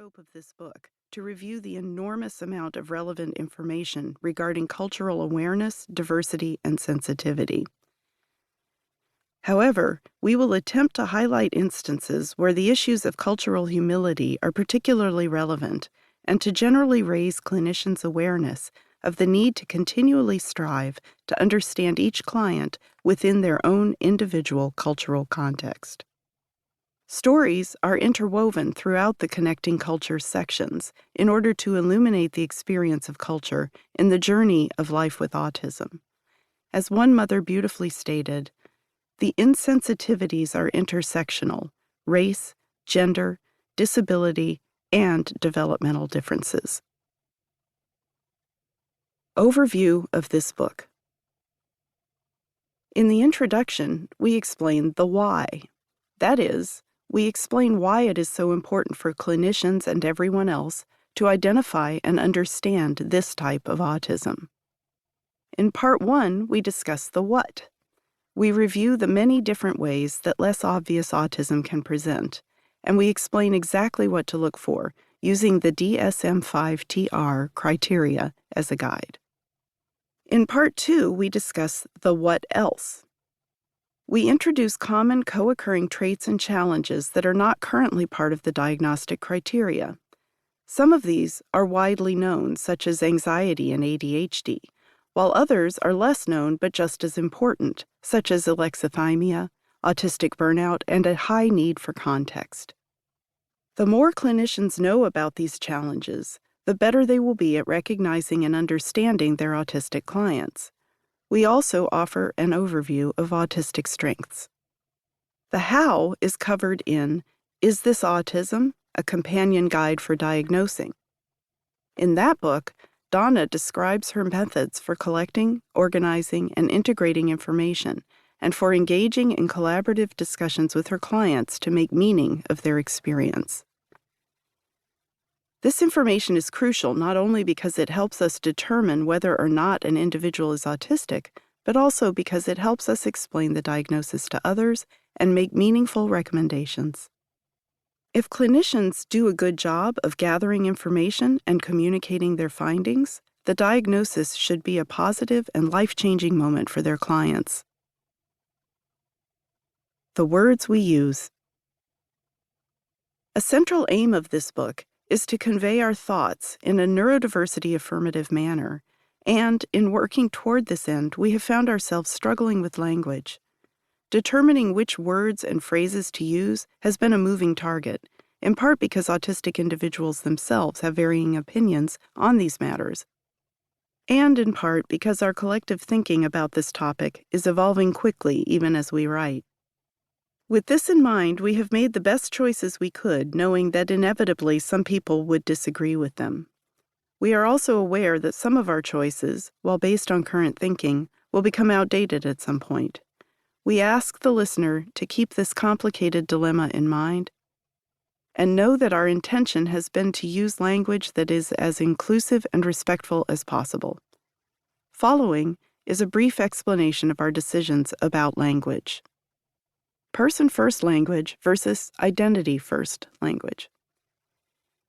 scope of this book to review the enormous amount of relevant information regarding cultural awareness, diversity, and sensitivity. However, we will attempt to highlight instances where the issues of cultural humility are particularly relevant and to generally raise clinicians' awareness of the need to continually strive to understand each client within their own individual cultural context. Stories are interwoven throughout the Connecting Cultures sections in order to illuminate the experience of culture in the journey of life with autism. As one mother beautifully stated, the insensitivities are intersectional: race, gender, disability, and developmental differences. Overview of this book. In the introduction, we explain the why. That is, we explain why it is so important for clinicians and everyone else to identify and understand this type of autism. In Part 1, we discuss the what. We review the many different ways that less obvious autism can present, and we explain exactly what to look for using the DSM-5-TR criteria as a guide. In Part 2, we discuss the what else. We introduce common co-occurring traits and challenges that are not currently part of the diagnostic criteria. Some of these are widely known, such as anxiety and ADHD, while others are less known but just as important, such as alexithymia, autistic burnout, and a high need for context. The more clinicians know about these challenges, the better they will be at recognizing and understanding their autistic clients. We also offer an overview of autistic strengths. The how is covered in Is This Autism? A companion guide for diagnosing. In that book, Donna describes her methods for collecting, organizing, and integrating information, and for engaging in collaborative discussions with her clients to make meaning of their experience. This information is crucial not only because it helps us determine whether or not an individual is autistic, but also because it helps us explain the diagnosis to others and make meaningful recommendations. If clinicians do a good job of gathering information and communicating their findings, the diagnosis should be a positive and life-changing moment for their clients. The words we use. A central aim of this book is to convey our thoughts in a neurodiversity affirmative manner, and in working toward this end, we have found ourselves struggling with language. Determining which words and phrases to use has been a moving target, in part because autistic individuals themselves have varying opinions on these matters, and in part because our collective thinking about this topic is evolving quickly even as we write. With this in mind, we have made the best choices we could, knowing that inevitably some people would disagree with them. We are also aware that some of our choices, while based on current thinking, will become outdated at some point. We ask the listener to keep this complicated dilemma in mind and know that our intention has been to use language that is as inclusive and respectful as possible. Following is a brief explanation of our decisions about language. Person-first language versus identity-first language.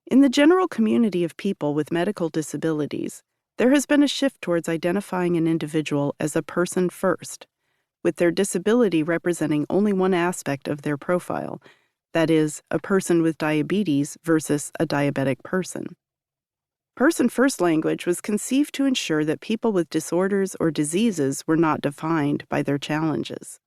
In the general community of people with medical disabilities, there has been a shift towards identifying an individual as a person first, with their disability representing only one aspect of their profile, that is, a person with diabetes versus a diabetic person. Person-first language was conceived to ensure that people with disorders or diseases were not defined by their challenges.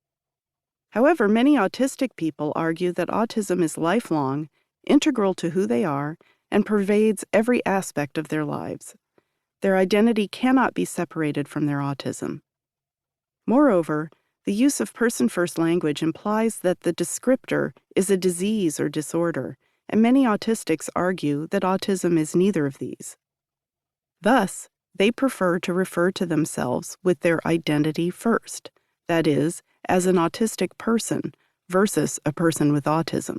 However, many autistic people argue that autism is lifelong, integral to who they are, and pervades every aspect of their lives. Their identity cannot be separated from their autism. Moreover, the use of person-first language implies that the descriptor is a disease or disorder, and many autistics argue that autism is neither of these. Thus, they prefer to refer to themselves with their identity first, that is, as an autistic person versus a person with autism.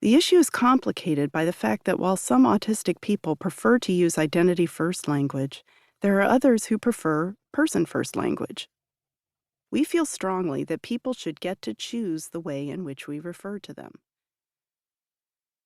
The issue is complicated by the fact that while some autistic people prefer to use identity-first language, there are others who prefer person-first language. We feel strongly that people should get to choose the way in which we refer to them.